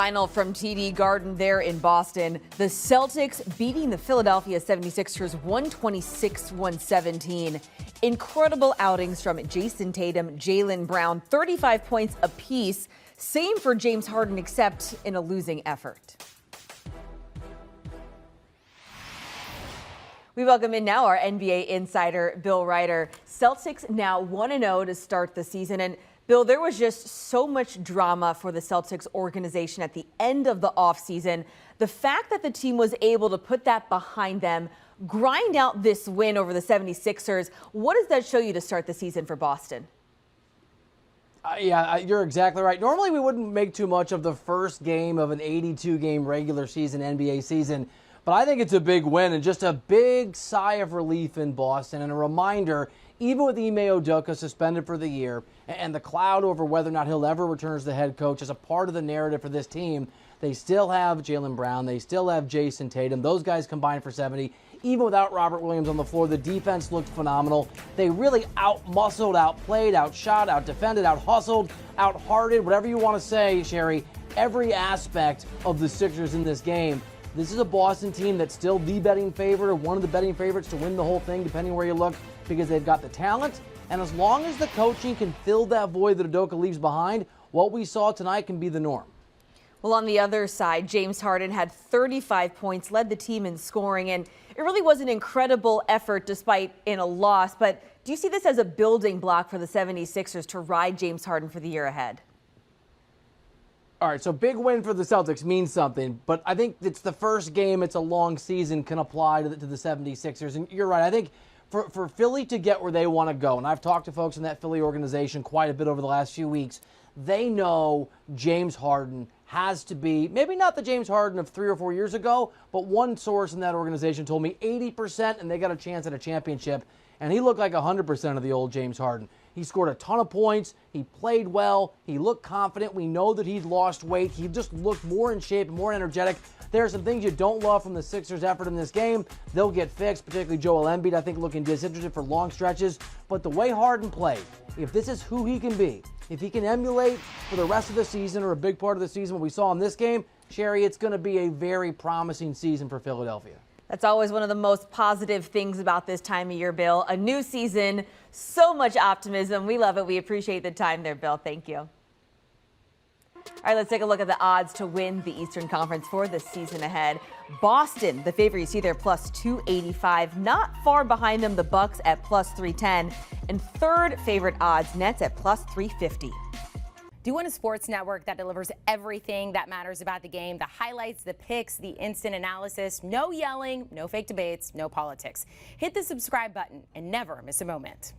final from TD Garden there in Boston. The Celtics beating the Philadelphia 76ers 126-117. Incredible outings from Jason Tatum, Jaylen Brown, 35 points apiece. Same for James Harden, except in a losing effort. We welcome in now our NBA insider, Bill Reiter. Celtics now 1-0 to start the season. And Bill, there was just so much drama for the Celtics organization at the end of the offseason. The fact that the team was able to put that behind them, grind out this win over the 76ers, what does that show you to start the season for Boston? You're exactly right. Normally we wouldn't make too much of the first game of an 82-game regular season NBA season, but I think it's a big win and just a big sigh of relief in Boston and a reminder, even with Ime Udoka suspended for the year and the cloud over whether or not he'll ever return as the head coach as a part of the narrative for this team, they still have Jaylen Brown. They still have Jason Tatum. Those guys combined for 70. Even without Robert Williams on the floor, the defense looked phenomenal. They really out-muscled, outplayed, outshot, out-defended, out-hustled, out-hearted, whatever you want to say, Sherry, every aspect of the Sixers in this game. This is a Boston team that's still the betting favorite, or one of the betting favorites to win the whole thing, depending where you look, because they've got the talent. And as long as the coaching can fill that void that Udoka leaves behind, what we saw tonight can be the norm. Well, on the other side, James Harden had 35 points, led the team in scoring, and it really was an incredible effort despite in a loss. But do you see this as a building block for the 76ers to ride James Harden for the year ahead? All right, so big win for the Celtics means something, but I think it's the first game, it's a long season, can apply to the 76ers. And you're right, I think for Philly to get where they want to go, and I've talked to folks in that Philly organization quite a bit over the last few weeks, they know James Harden has to be, maybe not the James Harden of 3 or 4 years ago, but one source in that organization told me 80% and they got a chance at a championship. And he looked like 100% of the old James Harden. He scored a ton of points. He played well. He looked confident. We know that he'd lost weight. He just looked more in shape, more energetic. There are some things you don't love from the Sixers' effort in this game. They'll get fixed, particularly Joel Embiid, I think, looking disinterested for long stretches. But the way Harden played, if this is who he can be, if he can emulate for the rest of the season or a big part of the season what we saw in this game, Sherry, it's going to be a very promising season for Philadelphia. That's always one of the most positive things about this time of year, Bill. A new season, so much optimism. We love it. We appreciate the time there, Bill. Thank you. All right, let's take a look at the odds to win the Eastern Conference for the season ahead. Boston, the favorite, you see there, plus 285. Not far behind them, the Bucks at plus 310. And third favorite odds, Nets at plus 350. Do you want a sports network that delivers everything that matters about the game? The highlights, the picks, the instant analysis, no yelling, no fake debates, no politics. Hit the subscribe button and never miss a moment.